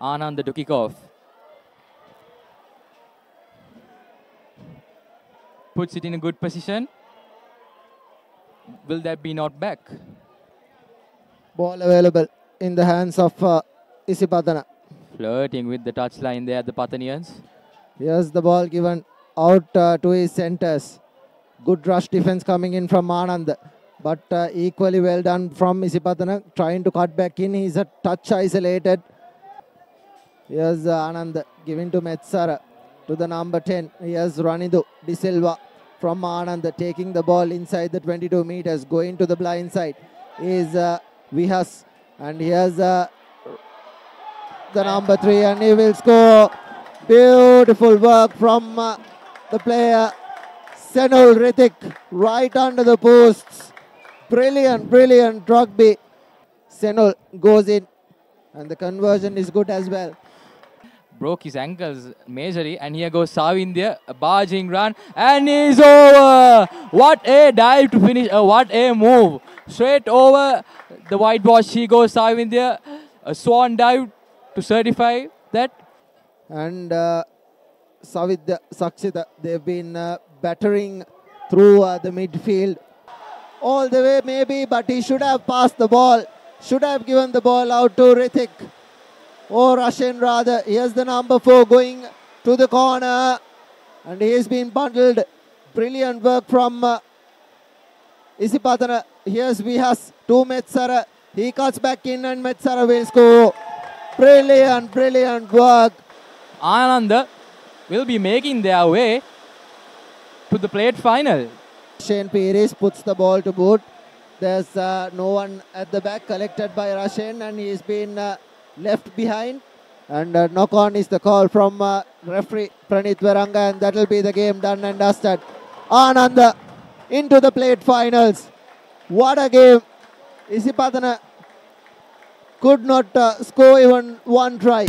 Anand to kick off. Puts it in a good position. Will that be not back? Ball available in the hands of Isipathana. Flirting with the touchline there, the Pathanians. Here's the ball given out to his centers. Good rush defense coming in from Anand. But equally well done from Isipathana. Trying to cut back in. He's a touch isolated. Here's Anand giving to Metsara. To the number 10. Here's Ranidu De Silva from Anand. Taking the ball inside the 22 meters. Going to the blind side. Is Vihas. And here's the number 3. And he will score. Beautiful work from the player. Senul Ritik. Right under the posts. Brilliant rugby. Senul goes in. And the conversion is good as well. Broke his ankles majorly, and here goes Savindhya, a barging run, and he's over. What a dive to finish, what a move. Straight over the whitewash, he goes Savindhya, a swan dive to certify that. And Savindhya, Sakshita, they've been battering through the midfield. All the way maybe, but he should have passed the ball. Should have given the ball out to Ritik. Or Russian rather. Here's the number 4 going to the corner. And he's been bundled. Brilliant work from Isipathana. Here's Vihas to Metsara. He cuts back in and Metsara will score. Brilliant work. Anand will be making their way to the plate final. Shane Pires puts the ball to boot. There's no one at the back, collected by Rashen, and he's been left behind. And knock on is the call from referee Pranit Veranga, and that will be the game done and dusted. Anand into the plate finals. What a game. Isipathana could not score even one try.